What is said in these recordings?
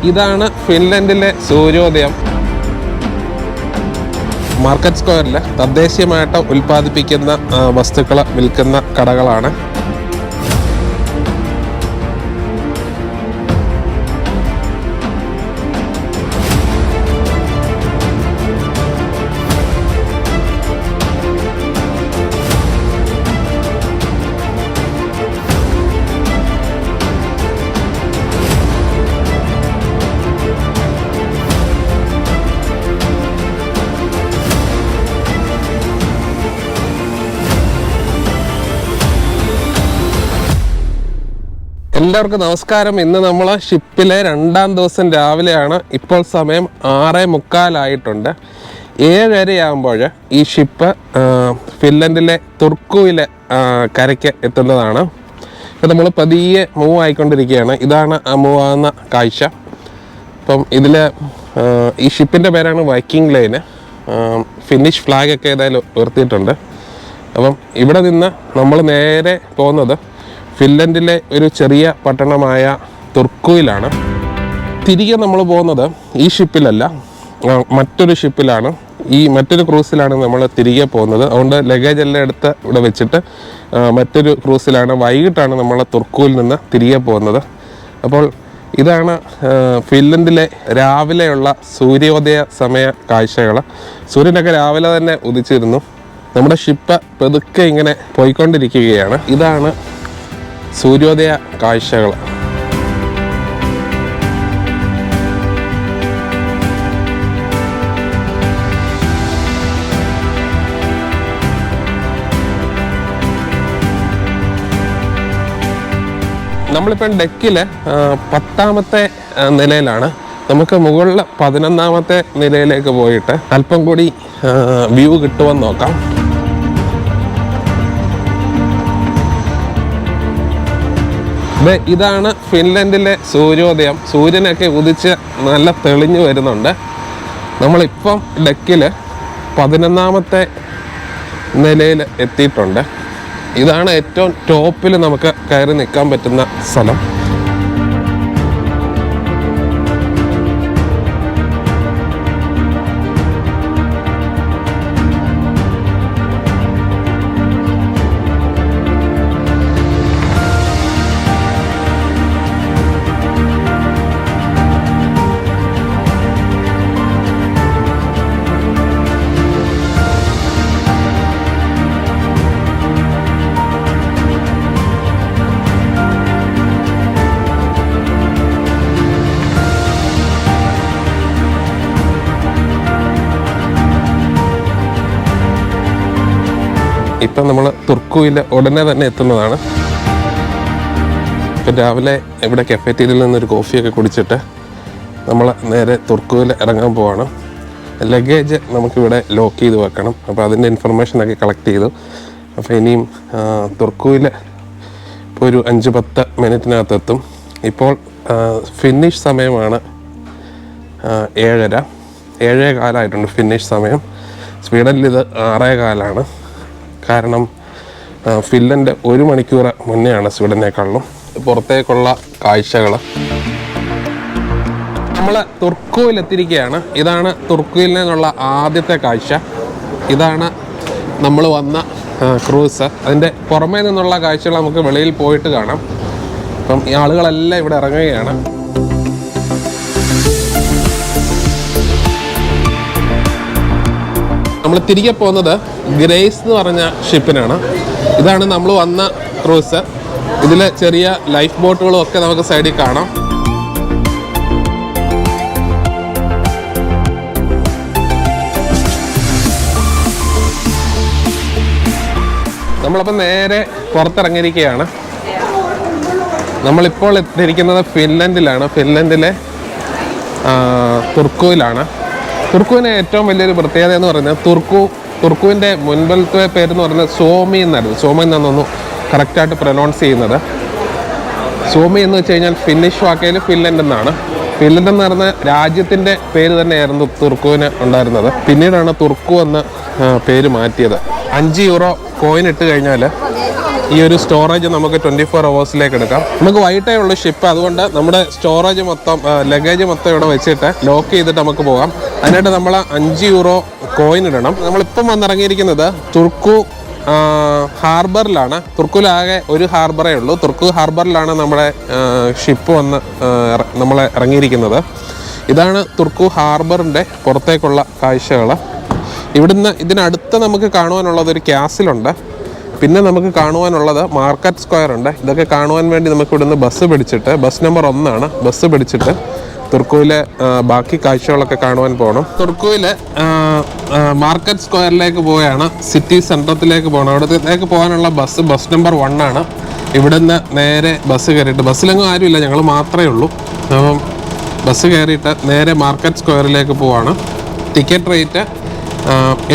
ഇതാണ് ഫിൻലൻഡിലെ സൂര്യോദയം. മാർക്കറ്റ് സ്ക്വയറിൽ തദ്ദേശീയമായിട്ട് ഉൽപ്പാദിപ്പിക്കുന്ന വസ്തുക്കൾ വിൽക്കുന്ന കടകളാണ്. എല്ലാവർക്കും നമസ്കാരം. ഇന്ന് നമ്മൾ ഷിപ്പിലെ 2ാം ദിവസം രാവിലെയാണ്. ഇപ്പോൾ സമയം 6:45 7:30 ഈ ഷിപ്പ് ഫിൻലൻഡിലെ തുർക്കുവിലെ കരയ്ക്ക് എത്തുന്നതാണ്. ഇപ്പം നമ്മൾ പതിയെ മൂവ് ആയിക്കൊണ്ടിരിക്കുകയാണ്. ഇതാണ് ആ മൂവ് ആകുന്ന കാഴ്ച. അപ്പം ഇതിൽ ഈ ഷിപ്പിൻ്റെ പേരാണ് വൈക്കിംഗ് ലൈന്. ഫിന്നിഷ് ഫ്ലാഗൊക്കെ ഏതായാലും ഉയർത്തിയിട്ടുണ്ട്. അപ്പം ഇവിടെ നിന്ന് നമ്മൾ നേരെ പോകുന്നത് ഫിൻലൻഡിലെ ഒരു ചെറിയ പട്ടണമായ തുർക്കുവിലാണ്. തിരികെ നമ്മൾ പോകുന്നത് ഈ ഷിപ്പിലല്ല, മറ്റൊരു ഷിപ്പിലാണ്. ഈ മറ്റൊരു ക്രൂസിലാണ് നമ്മൾ തിരികെ പോകുന്നത്. അതുകൊണ്ട് ലഗേജ് എല്ലാം എടുത്ത് ഇവിടെ വെച്ചിട്ട് മറ്റൊരു ക്രൂസിലാണ്. വൈകിട്ടാണ് നമ്മൾ തുർക്കുവിൽ നിന്ന് തിരികെ പോകുന്നത്. അപ്പോൾ ഇതാണ് ഫിൻലൻഡിലെ രാവിലെയുള്ള സൂര്യോദയ സമയ കാഴ്ചകൾ. സൂര്യനൊക്കെ രാവിലെ തന്നെ ഉദിച്ചിരുന്നു. നമ്മുടെ ഷിപ്പ് പതുക്കെ ഇങ്ങനെ പോയിക്കൊണ്ടിരിക്കുകയാണ്. ഇതാണ് സൂര്യോദയ കാഴ്ചകൾ. നമ്മളിപ്പം ഡെക്കിൽ 10ാമത്തെ നിലയിലാണ്. നമുക്ക് മുകളിൽ 11ാമത്തെ നിലയിലേക്ക് പോയിട്ട് അല്പം കൂടി വ്യൂ കിട്ടുമെന്ന് നോക്കാം. ഇതാണ് ഫിൻലൻഡിലെ സൂര്യോദയം. സൂര്യനൊക്കെ ഉദിച്ച് നല്ല തെളിഞ്ഞു വരുന്നുണ്ട്. നമ്മളിപ്പം ഡെക്കിൽ 11ാമത്തെ നിലയിൽ എത്തിയിട്ടുണ്ട്. ഇതാണ് ഏറ്റവും ടോപ്പിൽ നമുക്ക് കയറി നിൽക്കാൻ പറ്റുന്ന സ്ഥലം. ഇപ്പം നമ്മൾ തുർക്കുവിൽ ഉടനെ തന്നെ എത്തുന്നതാണ്. ഇപ്പം രാവിലെ ഇവിടെ കഫേറ്റീരിയയിൽ നിന്നൊരു കോഫിയൊക്കെ കുടിച്ചിട്ട് നമ്മൾ നേരെ തുർക്കുവിൽ ഇറങ്ങാൻ പോവാണ്. ലഗേജ് നമുക്കിവിടെ ലോക്ക് ചെയ്ത് വെക്കണം. അപ്പോൾ അതിൻ്റെ ഇൻഫർമേഷനൊക്കെ കളക്ട് ചെയ്തു. അപ്പോൾ ഇനിയും തുർക്കുവിൽ ഇപ്പോൾ ഒരു 5-10 മിനിറ്റിനകത്ത് എത്തും. ഇപ്പോൾ ഫിനിഷ് സമയമാണ് 7:30 7:15 ഫിനിഷ് സമയം. സ്വീഡനിൽ ഇത് 6:15. കാരണം ഫിൻലൻഡ് 1 മണിക്കൂർ മുന്നെയാണ് സ്വീഡനേക്കാളും. പുറത്തേക്കുള്ള കാഴ്ചകൾ. നമ്മൾ തുർക്കുവിൽ എത്തിയിരിക്കുകയാണ്. ഇതാണ് തുർക്കുവിൽ നിന്നുള്ള ആദ്യത്തെ കാഴ്ച. ഇതാണ് നമ്മൾ വന്ന ക്രൂസ്. അതിൻ്റെ പുറമേ നിന്നുള്ള കാഴ്ചകൾ നമുക്ക് വെളിയിൽ പോയിട്ട് കാണാം. അപ്പം ഈ ആളുകളെല്ലാം ഇവിടെ ഇറങ്ങുകയാണ്. നമ്മൾ തിരികെ പോകുന്നത് ഗ്രേസ് എന്ന് പറഞ്ഞ ഷിപ്പിനാണ്. ഇതാണ് നമ്മൾ വന്ന ക്രൂസ്. ഇതിൽ ചെറിയ ലൈഫ് ബോട്ടുകളും ഒക്കെ നമുക്ക് സൈഡിൽ കാണാം. നമ്മളപ്പം നേരെ പുറത്തിറങ്ങിയിരിക്കുകയാണ്. നമ്മളിപ്പോൾ എത്തിയിരിക്കുന്നത് ഫിൻലൻഡിലാണ്. ഫിൻലൻഡിലെ തുർക്കുവിലാണ്. തുർക്കുവിന് ഏറ്റവും വലിയൊരു പ്രത്യേകത എന്ന് പറയുന്നത് തുർക്കുവിൻ്റെ മുൻപിലത്തെ പേരെന്ന് പറയുന്നത് സോമി എന്നായിരുന്നു. സോമി എന്നാണ് കറക്റ്റായിട്ട് പ്രൊനൗൺസ് ചെയ്യുന്നത്. സോമി എന്ന് വെച്ച് കഴിഞ്ഞാൽ ഫിന്നിഷ് വാക്കയിൽ ഫിൻലൻഡ് എന്നാണ്. ഫിൻലൻഡ് എന്ന് പറയുന്ന രാജ്യത്തിൻ്റെ പേര് തന്നെയായിരുന്നു തുർക്കുവിന് ഉണ്ടായിരുന്നത്. പിന്നീടാണ് തുർക്കു എന്ന പേര് മാറ്റിയത്. 5 യൂറോ കോയിൻ ഇട്ട് കഴിഞ്ഞാൽ ഈ ഒരു സ്റ്റോറേജ് നമുക്ക് 24 hours എടുക്കാം. നമുക്ക് വൈകിട്ടേ ഉള്ളൂ ഷിപ്പ്, അതുകൊണ്ട് നമ്മുടെ സ്റ്റോറേജ് മൊത്തം ലഗേജ് മൊത്തം ഇവിടെ വെച്ചിട്ട് ലോക്ക് ചെയ്തിട്ട് നമുക്ക് പോകാം. അതിനായിട്ട് നമ്മൾ €5 കോയിൻ ഇടണം. നമ്മളിപ്പം വന്നിറങ്ങിയിരിക്കുന്നത് തുർക്കു ഹാർബറിലാണ്. തുർക്കുലാകെ ഒരു ഹാർബറേ ഉള്ളൂ. തുർക്കു ഹാർബറിലാണ് നമ്മുടെ ഷിപ്പ് വന്ന് നമ്മൾ ഇറങ്ങിയിരിക്കുന്നത്. ഇതാണ് തുർക്കു ഹാർബറിൻ്റെ പുറത്തേക്കുള്ള കാഴ്ചകൾ. ഇവിടുന്ന് ഇതിനടുത്ത് നമുക്ക് കാണുവാനുള്ളത് ഒരു ക്യാസിലുണ്ട്. പിന്നെ നമുക്ക് കാണുവാനുള്ളത് മാർക്കറ്റ് സ്ക്വയർ ഉണ്ട്. ഇതൊക്കെ കാണുവാൻ വേണ്ടി നമുക്ക് ഇവിടുന്ന് ബസ് പിടിച്ചിട്ട്, ബസ് നമ്പർ 1 ബസ് പിടിച്ചിട്ട് തുർക്കുവിലെ ബാക്കി കാഴ്ചകളൊക്കെ കാണുവാൻ പോകണം. തുർക്കുവിലെ മാർക്കറ്റ് സ്ക്വയറിലേക്ക് പോവുകയാണ്. സിറ്റി സെൻട്രത്തിലേക്ക് പോകണം. അവിടത്തേക്ക് പോകാനുള്ള ബസ് നമ്പർ 1 ഇവിടുന്ന് നേരെ ബസ് കയറിയിട്ട്, ബസ്സിലെങ്ങും ആരുമില്ല, ഞങ്ങൾ മാത്രമേ ഉള്ളൂ. അപ്പം ബസ് കയറിയിട്ട് നേരെ മാർക്കറ്റ് സ്ക്വയറിലേക്ക് പോവാണ്. ടിക്കറ്റ് റേറ്റ്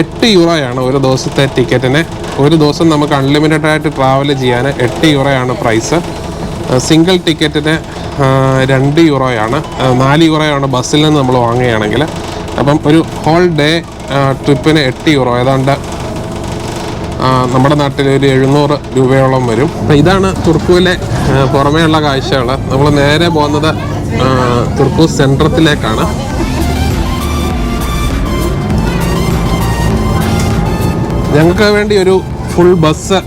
€8 ഒരു ദിവസത്തെ ടിക്കറ്റിന്. ഒരു ദിവസം നമുക്ക് അൺലിമിറ്റഡ് ആയിട്ട് ട്രാവൽ ചെയ്യാൻ €8 പ്രൈസ്. സിംഗിൾ ടിക്കറ്റിന് €2, €4 ബസ്സിൽ നിന്ന് നമ്മൾ വാങ്ങുകയാണെങ്കിൽ. അപ്പം ഒരു ഹോൾ ഡേ ട്രിപ്പിന് €8, ഏതാണ്ട് നമ്മുടെ നാട്ടിൽ ഒരു €700 വരും. അപ്പം ഇതാണ് തുർക്കുവിലെ പുറമേയുള്ള കാഴ്ചകൾ. നമ്മൾ നേരെ പോകുന്നത് തുർക്കു സെൻട്രത്തിലേക്കാണ്. ഞങ്ങൾക്ക് വേണ്ടി ഒരു ഫുൾ ബസ്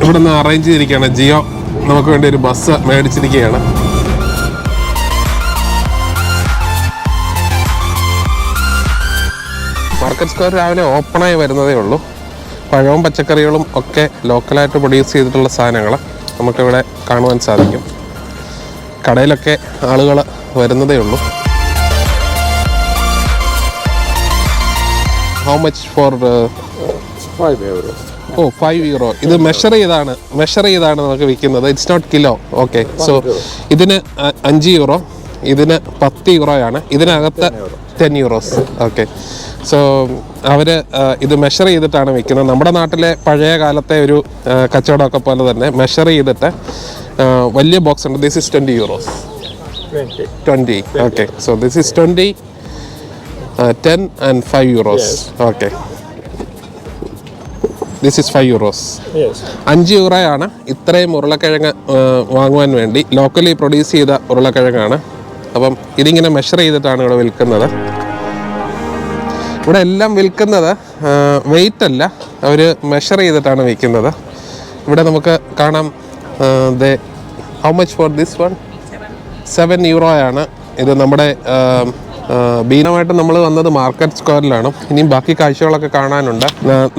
ഇവിടെ നിന്ന് അറേഞ്ച് ചെയ്തിരിക്കുകയാണ്. ജിയോ നമുക്ക് വേണ്ടി ഒരു ബസ് മേടിച്ചിരിക്കുകയാണ്. മാർക്കറ്റ് സ്ക്വയർ രാവിലെ ഓപ്പണായി വരുന്നതേ ഉള്ളൂ. പഴവും പച്ചക്കറികളും ഒക്കെ ലോക്കലായിട്ട് പ്രൊഡ്യൂസ് ചെയ്തിട്ടുള്ള സാധനങ്ങൾ നമുക്കിവിടെ കാണുവാൻ സാധിക്കും. കടയിലൊക്കെ ആളുകൾ വരുന്നതേ ഉള്ളൂ. How much for €5. €5. ഇത് മെഷർ ചെയ്താണ് നമുക്ക് വിൽക്കുന്നത്. It's not kilo. Okay, so ഇതിന് €5, ഇതിന് €10, ഇതിനകത്ത് €10. ഓക്കെ, സോ അവർ ഇത് മെഷർ ചെയ്തിട്ടാണ് വിൽക്കുന്നത്. നമ്മുടെ നാട്ടിലെ പഴയ കാലത്തെ ഒരു കച്ചവടമൊക്കെ പോലെ തന്നെ മെഷർ ചെയ്തിട്ട് വലിയ ബോക്സ് ഉണ്ട്. This is €20. 20. Okay, so this is 20, 10 and €5. Okay, this is €5. €5 ഇത്രയും ഉരുളക്കിഴങ്ങ് വാങ്ങുവാൻ വേണ്ടി. ലോക്കലി പ്രൊഡ്യൂസ് ചെയ്ത ഉരുളക്കിഴങ്ങാണ്. അപ്പം ഇതിങ്ങനെ മെഷർ ചെയ്തിട്ടാണ് ഇവിടെ വിൽക്കുന്നത്. ഇവിടെ എല്ലാം വിൽക്കുന്നത് വെയിറ്റ് അല്ല, അവർ മെഷർ ചെയ്തിട്ടാണ് വിൽക്കുന്നത്. ഇവിടെ നമുക്ക് കാണാം. How much for this one? €7. ഇത് നമ്മുടെ ബീനമായിട്ട് നമ്മൾ വന്നത് മാർക്കറ്റ് സ്ക്വയറിലാണ്. ഇനിയും ബാക്കി കാഴ്ചകളൊക്കെ കാണാനുണ്ട്.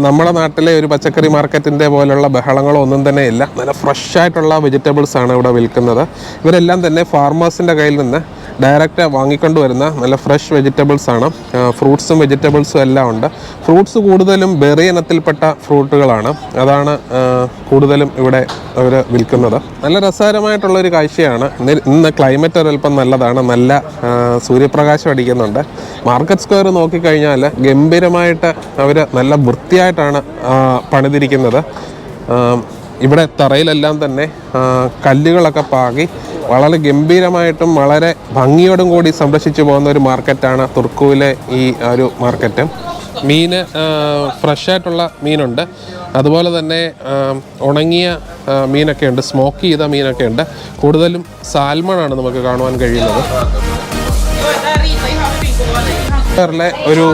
നമ്മുടെ നാട്ടിലെ ഒരു പച്ചക്കറി മാർക്കറ്റിൻ്റെ പോലുള്ള ബഹളങ്ങളോ ഒന്നും തന്നെ ഇല്ല. നല്ല ഫ്രഷ് ആയിട്ടുള്ള വെജിറ്റബിൾസ് ആണ് ഇവിടെ വിൽക്കുന്നത്. ഇവരെല്ലാം തന്നെ ഫാർമേഴ്സിൻ്റെ കയ്യിൽ നിന്ന് ഡയറക്റ്റ് വാങ്ങിക്കൊണ്ട് വരുന്ന നല്ല ഫ്രഷ് വെജിറ്റബിൾസ് ആണ്. ഫ്രൂട്ട്സും വെജിറ്റബിൾസും എല്ലാം ഉണ്ട്. ഫ്രൂട്ട്സ് കൂടുതലും ബെറി ഇനത്തിൽപ്പെട്ട ഫ്രൂട്ടുകളാണ്. അതാണ് കൂടുതലും ഇവിടെ അവർ വിൽക്കുന്നത്. നല്ല രസകരമായിട്ടുള്ളൊരു കാഴ്ചയാണ്. ഇന്ന് ക്ലൈമറ്റ് ഒരല്പം നല്ലതാണ്. നല്ല സൂര്യപ്രകാശം അടിക്കുന്നുണ്ട്. മാർക്കറ്റ് സ്ക്വയർ നോക്കിക്കഴിഞ്ഞാൽ ഗംഭീരമായിട്ട് അവർ നല്ല വൃത്തിയായിട്ടാണ് പണിതിരിക്കുന്നത്. ഇവിടെ തറയിലെല്ലാം തന്നെ കല്ലുകളൊക്കെ പാകി വളരെ ഗംഭീരമായിട്ടും വളരെ ഭംഗിയോടും കൂടി സംരക്ഷിച്ചു പോകുന്ന ഒരു മാർക്കറ്റാണ് തുർക്കുവിലെ ഈ ഒരു മാർക്കറ്റ്. മീൻ ഫ്രഷായിട്ടുള്ള മീനുണ്ട്. അതുപോലെ തന്നെ ഉണങ്ങിയ മീനൊക്കെ ഉണ്ട്, സ്മോക്ക് ചെയ്ത മീനൊക്കെ ഉണ്ട്. കൂടുതലും സാൽമണാണ് നമുക്ക് കാണുവാൻ കഴിയുന്നത്. ഒരു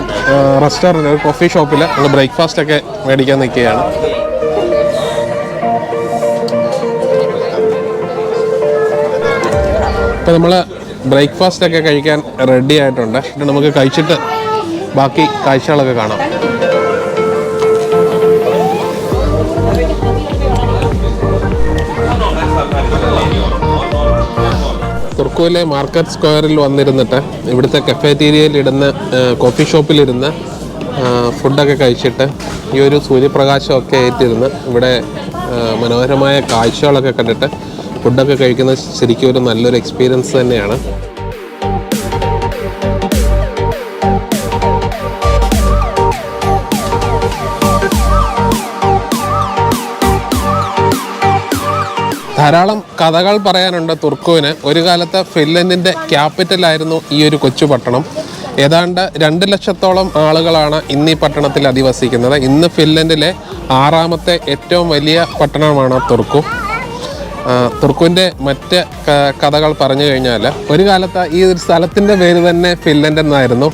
റെസ്റ്റോറൻറ്റ്, ഒരു കോഫി ഷോപ്പിൽ നമ്മൾ ബ്രേക്ക്ഫാസ്റ്റൊക്കെ മേടിക്കാൻ നിൽക്കുകയാണ്. ഇപ്പോൾ നമ്മൾ ബ്രേക്ക്ഫാസ്റ്റൊക്കെ കഴിക്കാൻ റെഡി ആയിട്ടുണ്ട്. നമുക്ക് കഴിച്ചിട്ട് ബാക്കി കാഴ്ചകളൊക്കെ കാണാം. തുർക്കുവിലെ മാർക്കറ്റ് സ്ക്വയറിൽ വന്നിരുന്നിട്ട് ഇവിടുത്തെ കഫേറ്റീരിയയിൽ ഇരുന്ന് കോഫി ഷോപ്പിലിരുന്ന് ഫുഡൊക്കെ കഴിച്ചിട്ട് ഈ ഒരു സൂര്യപ്രകാശമൊക്കെ ഏറ്റിരുന്ന് ഇവിടെ മനോഹരമായ കാഴ്ചകളൊക്കെ കണ്ടിട്ട് ഫുഡൊക്കെ കഴിക്കുന്നത് ശരിക്കും ഒരു നല്ലൊരു എക്സ്പീരിയൻസ് തന്നെയാണ്. ധാരാളം കഥകൾ പറയാനുണ്ട് തുർക്കുവിന്. ഒരു കാലത്ത് ഫിൻലൻഡിൻ്റെ ക്യാപിറ്റലായിരുന്നു ഈ ഒരു കൊച്ചു പട്ടണം. ഏതാണ്ട് 2 ലക്ഷത്തോളം ആളുകളാണ് ഇന്ന് ഈ പട്ടണത്തിൽ അധിവസിക്കുന്നത്. ഇന്ന് ഫിൻലൻഡിലെ 6ാമത്തെ ഏറ്റവും വലിയ പട്ടണമാണ് തുർക്കു. തുർക്കുവിൻ്റെ മറ്റ് കഥകൾ പറഞ്ഞു കഴിഞ്ഞാൽ, ഒരു കാലത്ത് ഈ ഒരു സ്ഥലത്തിൻ്റെ പേര് തന്നെ ഫിൻലൻഡ് എന്നായിരുന്നു.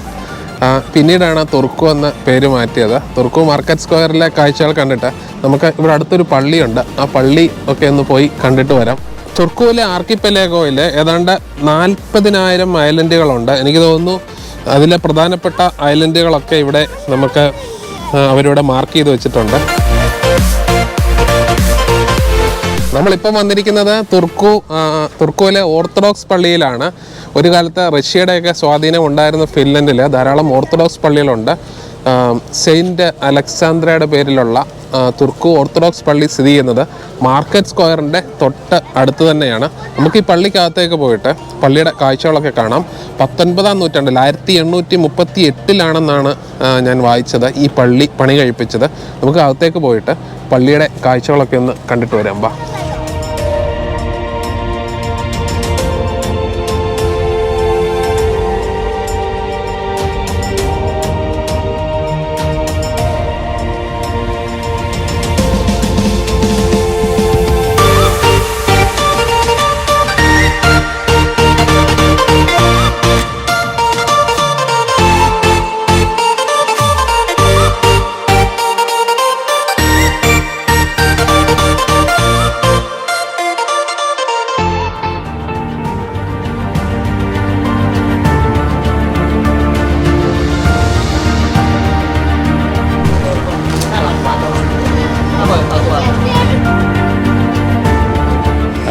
പിന്നീടാണ് തുർക്കു എന്ന പേര് മാറ്റിയത്. തുർക്കു മാർക്കറ്റ് സ്ക്വയറിലെ കാഴ്ചകൾ കണ്ടിട്ട് നമുക്ക് ഇവിടെ അടുത്തൊരു പള്ളിയുണ്ട്, ആ പള്ളി ഒക്കെ ഒന്ന് പോയി കണ്ടിട്ട് വരാം. തുർക്കുവിലെ ആർക്കിപ്പെലേഗോയിൽ ഏതാണ്ട് 40,000 ഐലൻഡുകളുണ്ട്. എനിക്ക് തോന്നുന്നു അതിലെ പ്രധാനപ്പെട്ട ഐലൻഡുകളൊക്കെ ഇവിടെ നമുക്ക് അവരിവിടെ മാർക്ക് ചെയ്ത് വെച്ചിട്ടുണ്ട്. നമ്മളിപ്പം വന്നിരിക്കുന്നത് തുർക്കുവിലെ ഓർത്തഡോക്സ് പള്ളിയിലാണ്. ഒരു കാലത്ത് റഷ്യയുടെയൊക്കെ സ്വാധീനം ഉണ്ടായിരുന്ന ഫിൻലൻഡിൽ ധാരാളം ഓർത്തഡോക്സ് പള്ളികളുണ്ട്. സെയിൻറ്റ് അലക്സാന്ദ്രയുടെ പേരിലുള്ള തുർക്കു ഓർത്തഡോക്സ് പള്ളി സ്ഥിതി ചെയ്യുന്നത് മാർക്കറ്റ് സ്ക്വയറിൻ്റെ തൊട്ട് അടുത്ത് തന്നെയാണ്. നമുക്ക് ഈ പള്ളിക്കകത്തേക്ക് പോയിട്ട് പള്ളിയുടെ കാഴ്ചകളൊക്കെ കാണാം. 19ാം നൂറ്റാണ്ടിൽ 1838 ഞാൻ വായിച്ചത് ഈ പള്ളി പണി കഴിപ്പിച്ചത്. നമുക്ക് അകത്തേക്ക് പോയിട്ട് പള്ളിയുടെ കാഴ്ചകളൊക്കെ ഒന്ന് കണ്ടിട്ട് വരാം. ബാ.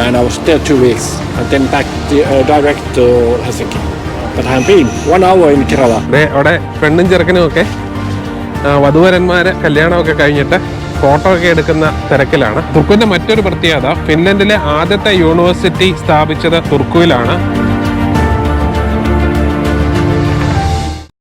And I was there 2 weeks, and then back direct to Helsinki. But I have been 1 hour in Kerala. അവിടെ പെണ്ണും ചെറുക്കനും ഒക്കെ വധുവരന്മാര് കല്യാണമൊക്കെ കഴിഞ്ഞിട്ട് ഫോട്ടോ ഒക്കെ എടുക്കുന്ന തിരക്കിലാണ്. തുർക്കുവിന്റെ മറ്റൊരു പ്രത്യേകത, ഫിൻലൻഡിലെ ആദ്യത്തെ യൂണിവേഴ്സിറ്റി സ്ഥാപിച്ചത് തുർക്കുവിലാണ്.